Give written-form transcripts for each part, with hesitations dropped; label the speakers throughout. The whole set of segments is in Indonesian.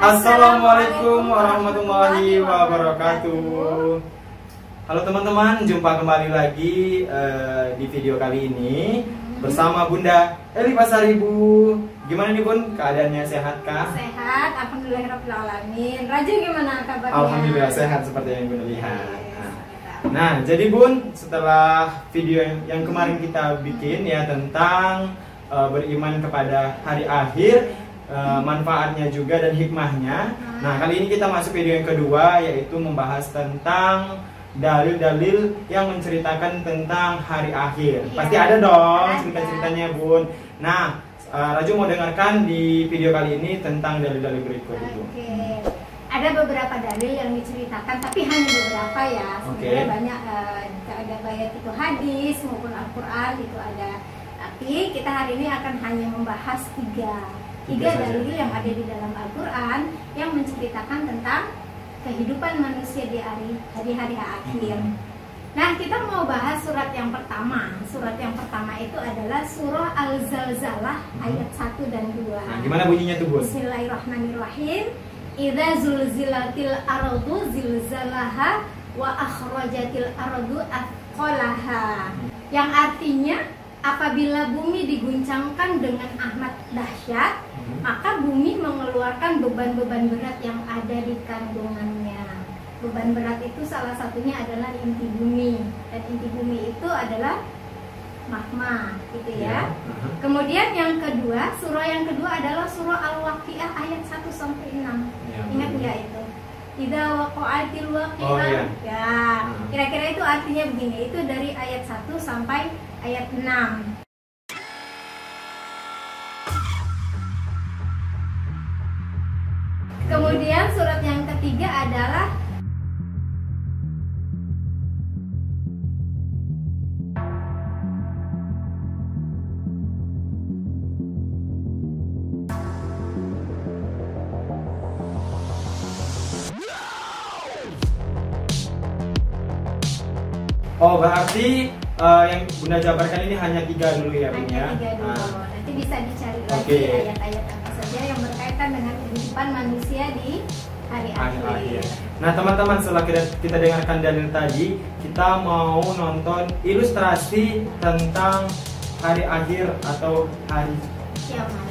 Speaker 1: Assalamualaikum warahmatullahi wabarakatuh. Halo teman-teman, jumpa kembali lagi di video kali ini bersama Bunda Eli Pasaribu. Gimana nih Bun, keadaannya sehat kah?
Speaker 2: Sehat, alhamdulillahirrahmanirrahim. Raja gimana kabarnya?
Speaker 1: Alhamdulillah sehat seperti yang Bunda lihat. Nah, jadi Bun, setelah video yang kemarin kita bikin ya tentang beriman kepada hari akhir, manfaatnya juga dan hikmahnya. Nah, kali ini kita masuk video yang kedua, yaitu membahas tentang dalil-dalil yang menceritakan tentang hari akhir. Pasti ada dong cerita-ceritanya Bun. Nah, Raju mau dengarkan di video kali ini tentang dalil-dalil berikut itu.
Speaker 2: Ada beberapa dalil yang diceritakan, tapi hanya beberapa ya. Sebenarnya banyak, ada baik itu hadis maupun Al-Quran itu ada. Tapi kita hari ini akan hanya membahas tiga dalil yang ada di dalam Al-Quran yang menceritakan tentang kehidupan manusia di hari-hari akhir. Nah, kita mau bahas surat yang pertama. Surat yang pertama itu adalah surah Al-Zalzalah ayat 1 dan 2.
Speaker 1: Nah, gimana bunyinya tuh, Bun?
Speaker 2: Bismillahirrahmanirrahim. Idza zulzilatil ardu zilzalaha wa akhrajatil ardu athqalaha. Yang artinya, apabila bumi diguncangkan dengan amat dahsyat, maka bumi mengeluarkan beban-beban berat yang ada di kandungannya. Beban berat itu salah satunya adalah inti bumi, dan inti bumi itu adalah magma, gitu ya. Kemudian yang kedua, surah yang kedua adalah surah Al-Waqiah ayat 1 sampai 6. Ingat nggak itu? Idza waqa'atil waqi'ah. Ya, kira-kira itu artinya begini. Itu dari ayat 1 sampai ayat 6. Kemudian surat yang ketiga adalah
Speaker 1: Oh, berarti yang Bunda jabarkan ini hanya 3 dulu ya, Bun ya?
Speaker 2: Hanya 3 dulu. Nanti bisa dicari lagi ayat-ayat apa saja yang berkaitan dengan kehidupan manusia di hari akhir.
Speaker 1: Nah, teman-teman, setelah kita dengarkan dalil tadi, kita mau nonton ilustrasi tentang hari akhir atau hari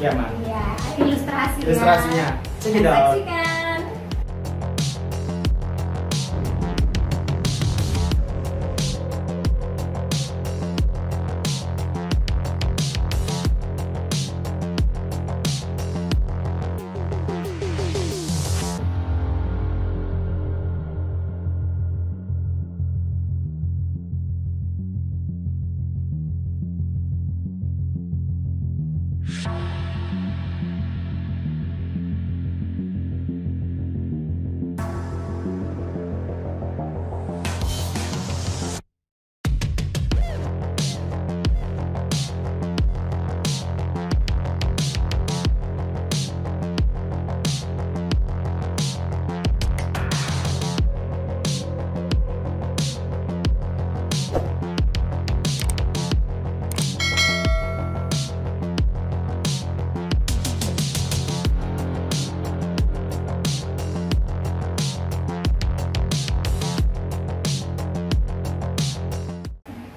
Speaker 1: kiamat.
Speaker 2: Ya,
Speaker 1: ilustrasinya.
Speaker 2: Saksikan.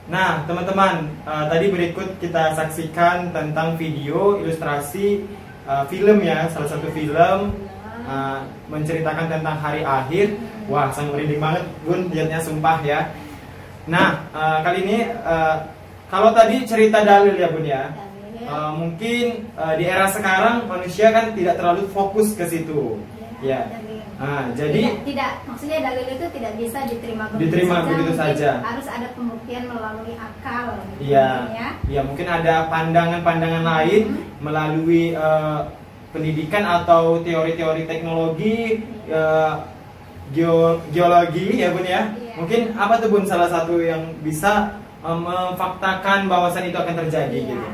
Speaker 1: Nah, teman-teman, tadi berikut kita saksikan tentang video ilustrasi film ya, salah satu film menceritakan tentang hari akhir. Wah, sangat merinding banget Bun, lihatnya sumpah ya. Nah, kali ini kalau tadi cerita dalil ya Bun ya, mungkin di era sekarang manusia kan tidak terlalu fokus ke situ ya. Jadi
Speaker 2: maksudnya dalil itu tidak bisa diterima
Speaker 1: begitu saja.
Speaker 2: Harus ada pembuktian melalui akal.
Speaker 1: Iya, mungkin ada pandangan-pandangan lain melalui pendidikan atau teori-teori teknologi, geologi ya Bun ya. Mungkin apa tuh Bun salah satu yang bisa memfaktakan bahwasan itu akan terjadi gitu.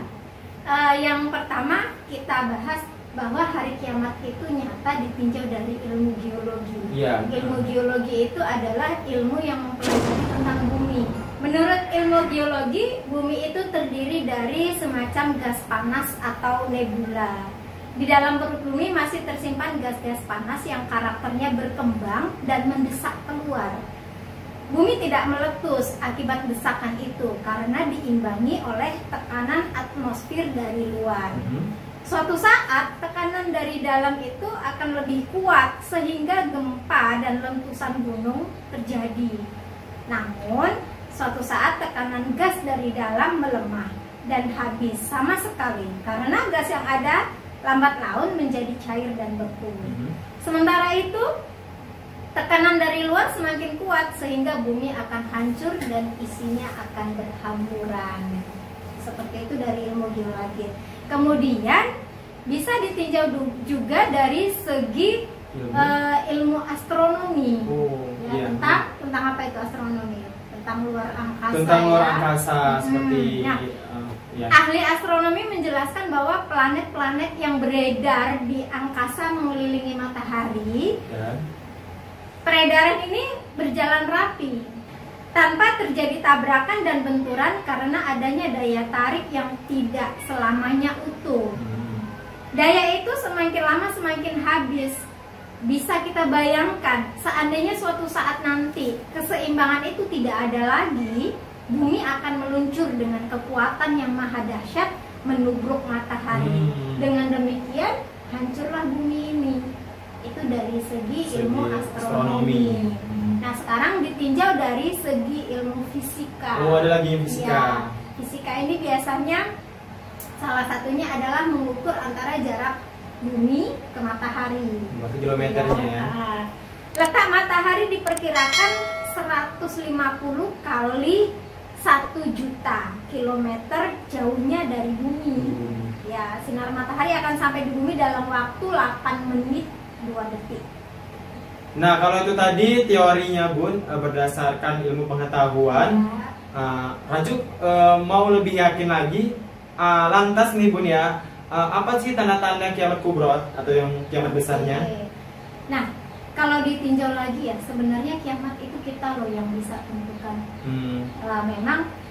Speaker 2: Yang pertama kita bahas bahwa hari kiamat itu nyata ditinjau dari ilmu geologi. Ilmu geologi itu adalah ilmu yang mempelajari tentang bumi. Menurut ilmu geologi, bumi itu terdiri dari semacam gas panas atau nebula. Di dalam perut bumi masih tersimpan gas-gas panas yang karakternya berkembang dan mendesak keluar. Bumi tidak meletus akibat desakan itu karena diimbangi oleh tekanan atmosfer dari luar. Suatu saat tekanan dari dalam itu akan lebih kuat sehingga gempa dan letusan gunung terjadi. Namun suatu saat tekanan gas dari dalam melemah dan habis sama sekali karena gas yang ada lambat laun menjadi cair dan beku. Sementara itu tekanan dari luar semakin kuat sehingga bumi akan hancur dan isinya akan berhamburan. Seperti itu dari ilmu geologi. Kemudian bisa ditinjau juga dari segi ilmu astronomi. Tentang apa itu astronomi? Tentang luar angkasa.
Speaker 1: Tentang luar angkasa seperti
Speaker 2: ahli astronomi menjelaskan bahwa planet-planet yang beredar di angkasa mengelilingi matahari, peredaran ini berjalan rapi tanpa terjadi tabrakan dan benturan karena adanya daya tarik yang tidak selamanya utuh. Daya itu semakin lama semakin habis. Bisa kita bayangkan, seandainya suatu saat nanti keseimbangan itu tidak ada lagi, bumi akan meluncur dengan kekuatan yang maha dahsyat menubruk matahari. Dengan demikian hancurlah bumi ini. Itu dari segi ilmu astronomi. Nah, sekarang ditinjau dari segi ilmu fisika.
Speaker 1: Ada lagi fisika.
Speaker 2: Ya, fisika ini biasanya salah satunya adalah mengukur antara jarak bumi ke matahari.
Speaker 1: Berarti kilometernya ya.
Speaker 2: Letak matahari diperkirakan 150 kali 1 juta kilometer jauhnya dari bumi. Ya, sinar matahari akan sampai di bumi dalam waktu 8 menit 2 detik.
Speaker 1: Nah, kalau itu tadi teorinya Bun, berdasarkan ilmu pengetahuan. Raju mau lebih yakin lagi, lantas nih Bun ya, apa sih tanda-tanda kiamat kubro atau yang kiamat besarnya?
Speaker 2: Nah, kalau ditinjau lagi ya, sebenarnya kiamat itu kita loh yang bisa tentukan.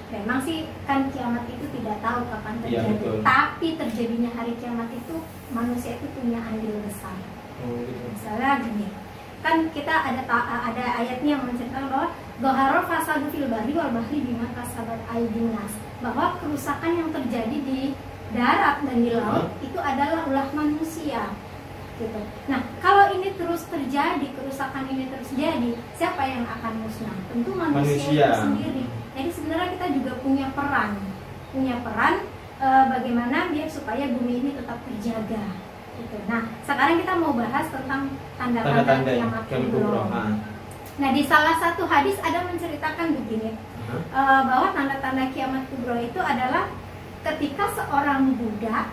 Speaker 2: Memang sih kan kiamat itu tidak tahu kapan terjadi. Tapi terjadinya hari kiamat itu manusia itu punya andil besar. Misalnya gini, kan kita ada ayatnya yang menceritakan bahwa Dhahara fasadu fil bahri wal bahri bima kasabat aydin nas, bahwa kerusakan yang terjadi di darat dan di laut itu adalah ulah manusia. Gitu. Nah, kalau ini terus terjadi, kerusakan ini terus jadi, siapa yang akan musnah? Tentu manusia itu sendiri. Jadi sebenarnya kita juga punya peran bagaimana biar supaya bumi ini tetap terjaga. Gitu. Nah, sekarang kita mau bahas tentang tanda-tanda kiamat kubro. Nah, di salah satu hadis ada menceritakan begini, bahwa tanda-tanda kiamat kubro itu adalah ketika seorang budak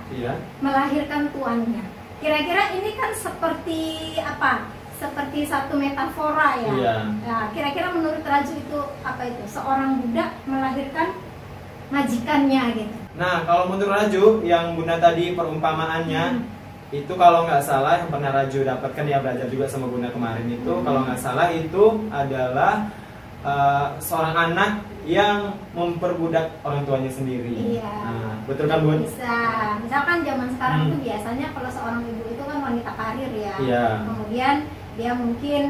Speaker 2: melahirkan tuannya. Kira-kira ini kan seperti apa? Seperti satu metafora ya. Nah, kira-kira menurut Raju itu apa itu? Seorang budak melahirkan majikannya gitu.
Speaker 1: Nah, kalau menurut Raju yang Bunda tadi perumpamaannya itu kalau nggak salah yang pernah Raju dapatkan ya, belajar juga sama Bunda kemarin itu, kalau nggak salah itu adalah seorang anak yang memperbudak orang tuanya sendiri. Nah, betul kan Bun?
Speaker 2: Bisa. Misalkan zaman sekarang tuh biasanya kalau seorang ibu itu kan wanita karir ya. Kemudian dia mungkin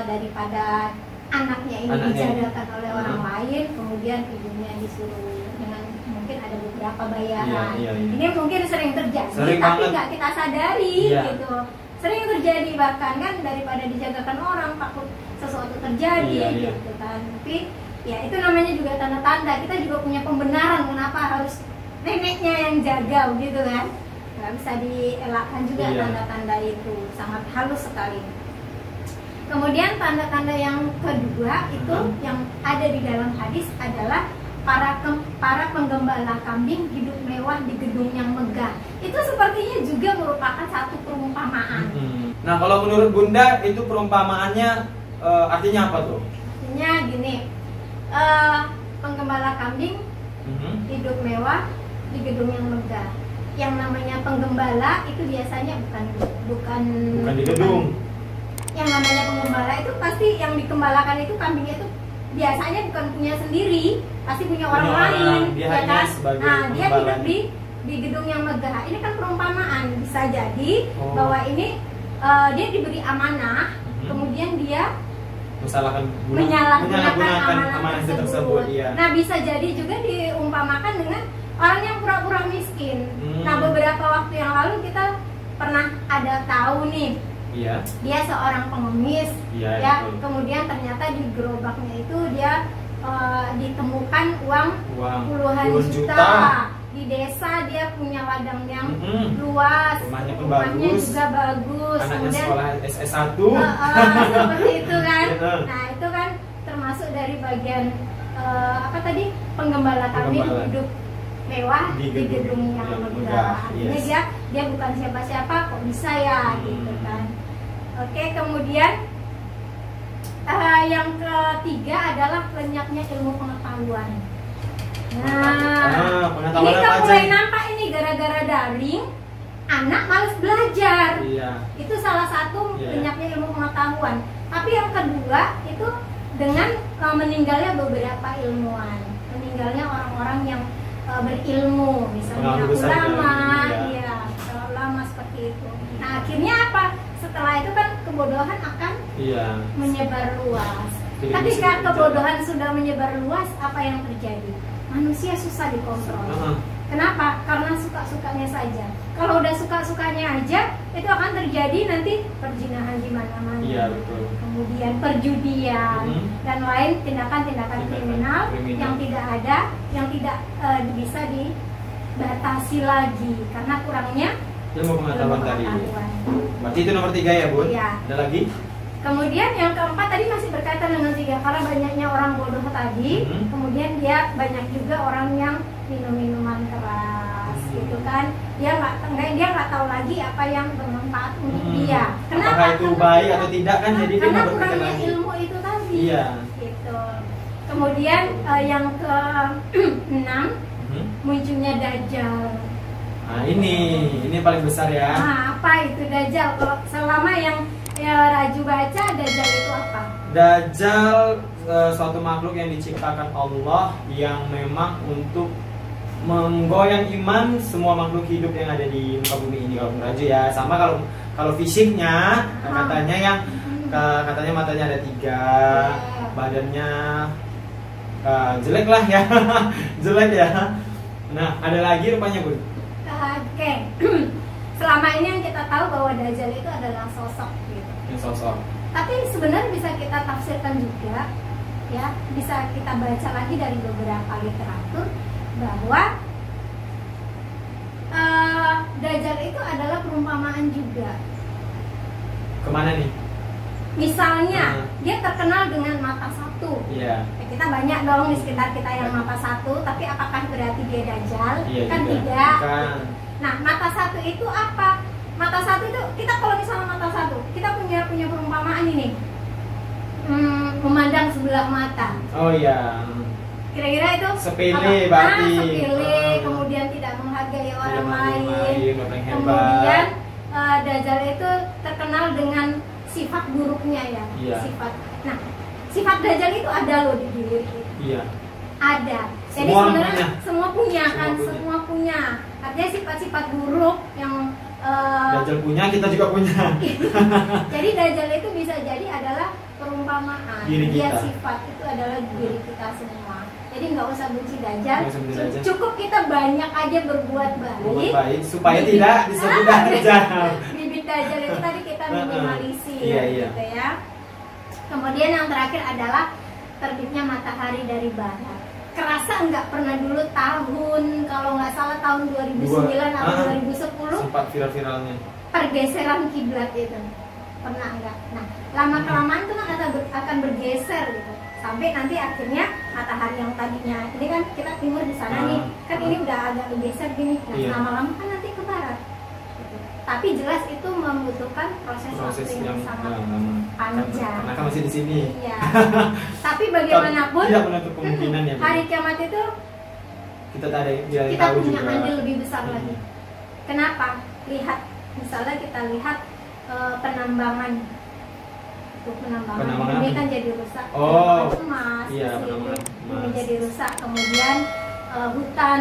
Speaker 2: daripada anaknya ini dijagakan oleh orang lain, kemudian ibunya disuruh dengan mungkin ada beberapa bayaran. Ini mungkin sering terjadi, tapi nggak kita sadari gitu. Sering terjadi bahkan kan, daripada dijagakan orang takut sesuatu terjadi gitu kan. Tapi ya itu namanya juga tanda-tanda. Kita juga punya pembenaran kenapa harus neneknya yang jaga gitu kan. Nggak bisa dielakkan juga tanda-tanda itu, sangat halus sekali. Kemudian tanda-tanda yang kedua itu yang ada di dalam hadis adalah para penggembala kambing hidup mewah di gedung yang megah. Itu sepertinya juga merupakan satu perumpamaan.
Speaker 1: Nah, kalau menurut Bunda itu perumpamaannya artinya apa tuh?
Speaker 2: Artinya gini, penggembala kambing hidup mewah di gedung yang megah. Yang namanya penggembala itu biasanya bukan
Speaker 1: di gedung.
Speaker 2: Yang namanya penggembala itu pasti yang dikembalakan itu kambingnya itu biasanya bukan punya sendiri, pasti punya orang lain,
Speaker 1: dia
Speaker 2: ya kan? Nah, dia hidup di di gedung yang megah. Ini kan perumpamaan, bisa jadi
Speaker 1: Oh.
Speaker 2: bahwa ini dia diberi amanah, kemudian dia menyalahgunakan amanah tersebut.
Speaker 1: Iya.
Speaker 2: Nah, bisa jadi juga diumpamakan dengan orang yang pura-pura miskin. Nah, beberapa waktu yang lalu kita pernah ada tahu nih,
Speaker 1: Iya.
Speaker 2: dia seorang pengemis,
Speaker 1: Iya,
Speaker 2: ya.
Speaker 1: betul.
Speaker 2: Kemudian ternyata di gerobaknya itu dia ditemukan uang puluhan juta. Di desa dia punya ladang yang luas,
Speaker 1: Rumahnya pun
Speaker 2: rumahnya
Speaker 1: bagus.
Speaker 2: juga bagus.
Speaker 1: Anaknya
Speaker 2: Kemudian
Speaker 1: sekolah SS1.
Speaker 2: seperti itu kan.
Speaker 1: Betul.
Speaker 2: Nah, itu kan termasuk dari bagian apa tadi, penggembala kami
Speaker 1: Penggembala.
Speaker 2: hidup mewah
Speaker 1: Di
Speaker 2: di
Speaker 1: gedung
Speaker 2: gedung yang
Speaker 1: yang
Speaker 2: megah.
Speaker 1: megah,
Speaker 2: Artinya
Speaker 1: yes.
Speaker 2: dia bukan siapa-siapa kok bisa ya gitu kan. Oke, kemudian yang ketiga adalah lenyapnya ilmu pengetahuan. Nah,
Speaker 1: pengetahuan
Speaker 2: ini kan
Speaker 1: apa aja
Speaker 2: mulai
Speaker 1: nih?
Speaker 2: nampak ini gara-gara daring, anak males belajar.
Speaker 1: Iya.
Speaker 2: Itu salah satu
Speaker 1: Iya.
Speaker 2: lenyapnya ilmu pengetahuan. Tapi yang kedua itu dengan meninggalnya beberapa ilmuwan, meninggalnya orang-orang yang berilmu, misalnya
Speaker 1: Pengaruh besar
Speaker 2: ulama,
Speaker 1: dari,
Speaker 2: iya, ulama seperti itu. Nah, akhirnya apa? Setelah itu kan kebodohan akan
Speaker 1: Iya.
Speaker 2: menyebar luas.
Speaker 1: Tidak
Speaker 2: Ketika
Speaker 1: bisa dikerjakan.
Speaker 2: kebodohan sudah menyebar luas, apa yang terjadi? Manusia susah dikontrol. Kenapa? Karena suka-sukanya saja. Kalau udah suka-sukanya aja, itu akan terjadi nanti perzinahan di mana-mana.
Speaker 1: Iya, betul.
Speaker 2: Kemudian perjudian dan lain tindakan-tindakan kriminal yang tidak ada, yang tidak bisa dibatasi lagi karena kurangnya
Speaker 1: Ilmu pengetahuan tadi.
Speaker 2: pengetahuan.
Speaker 1: Berarti itu nomor 3 ya, Bun?
Speaker 2: Iya.
Speaker 1: Ada lagi?
Speaker 2: Kemudian yang keempat tadi masih berkaitan dengan 3, karena banyaknya orang bodoh tadi. Kemudian dia banyak juga orang yang minum minuman keras, gitu kan? Dia nggak tahu lagi apa yang bermanfaat untuk dia.
Speaker 1: Apakah itu baik atau tidak kan? Jadi dia
Speaker 2: karena
Speaker 1: nggak berpikir
Speaker 2: kurangnya
Speaker 1: lagi.
Speaker 2: ilmu itu tadi.
Speaker 1: Iya.
Speaker 2: Gitu. Kemudian yang ke-6 munculnya Dajjal.
Speaker 1: Nah, ini paling besar ya.
Speaker 2: Nah, apa itu Dajjal? Kalau selama yang Raju baca, Dajjal itu apa?
Speaker 1: Dajjal suatu makhluk yang diciptakan Allah yang memang untuk menggoyang iman semua makhluk hidup yang ada di muka bumi ini, kalau Raju ya. Sama kalau fisiknya katanya katanya matanya ada 3, badannya jelek lah ya. Jelek ya. Nah, ada lagi rupanya, Bun.
Speaker 2: Oke. Selama ini yang kita tahu bahwa Dajjal itu adalah sosok gitu.
Speaker 1: Ini sosok.
Speaker 2: Tapi sebenarnya bisa kita tafsirkan juga, ya, bisa kita baca lagi dari beberapa literatur bahwa Dajjal itu adalah perumpamaan juga.
Speaker 1: Kemana nih?
Speaker 2: Misalnya dia terkenal dengan mata satu.
Speaker 1: Iya.
Speaker 2: Ya, kita banyak dong di sekitar kita yang mata satu, tapi apakah berarti dia Dajjal?
Speaker 1: Iya,
Speaker 2: Kan
Speaker 1: juga.
Speaker 2: tidak.
Speaker 1: Bukan.
Speaker 2: Nah, mata satu itu apa? Mata satu itu kita kalau misalnya mata satu, kita punya perumpamaan ini, memandang sebelah mata.
Speaker 1: Oh iya.
Speaker 2: Kira-kira itu
Speaker 1: Sepele
Speaker 2: apa?
Speaker 1: berarti.
Speaker 2: Sepele, kemudian tidak menghargai orang lain.
Speaker 1: orang yang hebat.
Speaker 2: Kemudian Dajjal itu terkenal dengan sifat buruknya ya.
Speaker 1: Iya.
Speaker 2: Nah, sifat Dajjal itu ada loh di diri kita.
Speaker 1: Iya.
Speaker 2: Ada. Jadi
Speaker 1: Semua
Speaker 2: sebenarnya
Speaker 1: punya.
Speaker 2: semua punya kan,
Speaker 1: Semua punya.
Speaker 2: semua punya. Artinya sifat-sifat buruk yang
Speaker 1: Dajjal punya, kita juga punya.
Speaker 2: jadi Dajjal itu bisa jadi adalah perumpamaan.
Speaker 1: Diri
Speaker 2: Dia
Speaker 1: kita.
Speaker 2: sifat itu adalah diri kita semua. Jadi nggak usah benci Dajjal.
Speaker 1: Nggak usah benci Dajjal.
Speaker 2: Cukup kita banyak aja berbuat baik.
Speaker 1: Baik supaya tidak disebut Dajjal.
Speaker 2: Bibit Dajjal itu tadi kita minimalisir,
Speaker 1: Iya, iya.
Speaker 2: gitu ya. Kemudian yang terakhir adalah terbitnya matahari dari barat. Kerasa nggak pernah dulu tahun, kalau nggak salah tahun 2009 atau 2010
Speaker 1: sempat viral-viralnya.
Speaker 2: pergeseran kiblat itu, pernah nggak? Nah, lama kelamaan itu kan akan bergeser gitu, sampai nanti akhirnya matahari yang tadinya ini kan kita timur di sana nih, kan ini udah agak bergeser gini. Nah,
Speaker 1: Iya.
Speaker 2: lama-lama kan nanti ke barat. Gitu. Tapi jelas itu membutuhkan proses waktu yang sangat
Speaker 1: lama.
Speaker 2: panjang.
Speaker 1: Karena kan masih di sini.
Speaker 2: Iya. Tapi bagaimanapun
Speaker 1: tidak menutup kemungkinan ya. Bu.
Speaker 2: hari kiamat itu
Speaker 1: Kita tak ada yang
Speaker 2: kita
Speaker 1: tahu
Speaker 2: punya
Speaker 1: juga.
Speaker 2: andil lebih besar lagi. Kenapa? Lihat, misalnya kita lihat penambangan. Tuh, penambangan ini
Speaker 1: apa?
Speaker 2: kan jadi rusak.
Speaker 1: Oh,
Speaker 2: emas,
Speaker 1: iya,
Speaker 2: di sini.
Speaker 1: penambangan
Speaker 2: Ini
Speaker 1: emas.
Speaker 2: jadi rusak. Kemudian hutan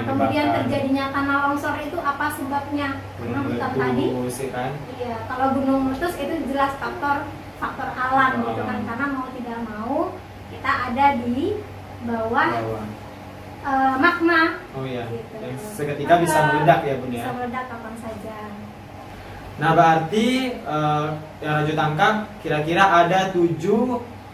Speaker 2: Kemudian terjadinya tanah longsor itu apa sebabnya? Karena hutan tadi.
Speaker 1: Kan?
Speaker 2: Iya, kalau gunung meletus itu jelas faktor alam gitu kan, karena mau tidak mau kita ada di bawah. Magma.
Speaker 1: Oh iya.
Speaker 2: Gitu.
Speaker 1: Yang seketika bisa meledak ya Bun ya.
Speaker 2: Bisa meledak kapan saja.
Speaker 1: Nah berarti yang Raju tangkap kira-kira ada 7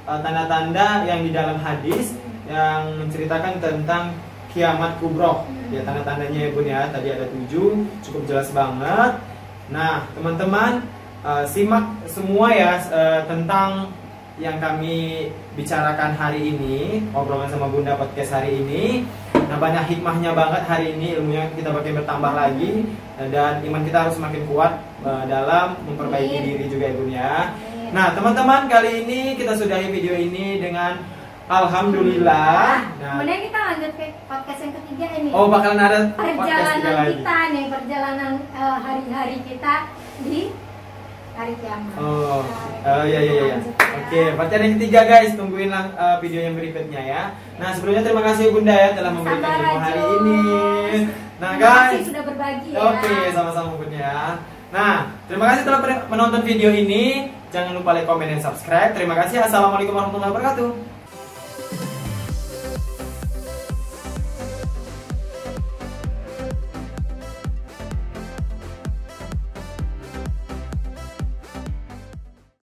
Speaker 1: tanda-tanda yang di dalam hadis yang menceritakan tentang kiamat kubroh. Ya tanda-tandanya ya Bun ya. Tadi ada 7, cukup jelas banget. Nah teman-teman simak semua ya tentang yang kami bicarakan hari ini, obrolan sama Bunda podcast hari ini. Nah banyak hikmahnya banget hari ini, ilmunya kita makin bertambah lagi, dan iman kita harus semakin kuat dalam memperbaiki diri juga ya Bun ya. Nah teman-teman, kali ini kita sudahi video ini dengan alhamdulillah. Nah,
Speaker 2: kemudian kita lanjut ke podcast yang ketiga ini.
Speaker 1: Oh bakalan ada
Speaker 2: perjalanan kita nih, perjalanan hari-hari kita di hari kiamat.
Speaker 1: Iya. Oke, pertanyaan yang ketiga guys, tungguin video yang berikutnya ya. Nah sebelumnya terima kasih Bunda ya telah memberikan ilmu hari ini. Nah guys,
Speaker 2: sudah berbagi ya.
Speaker 1: Oke, sama-sama Bunda ya. Nah terima kasih telah menonton video ini. Jangan lupa like, comment, dan subscribe. Terima kasih. Assalamualaikum warahmatullahi wabarakatuh.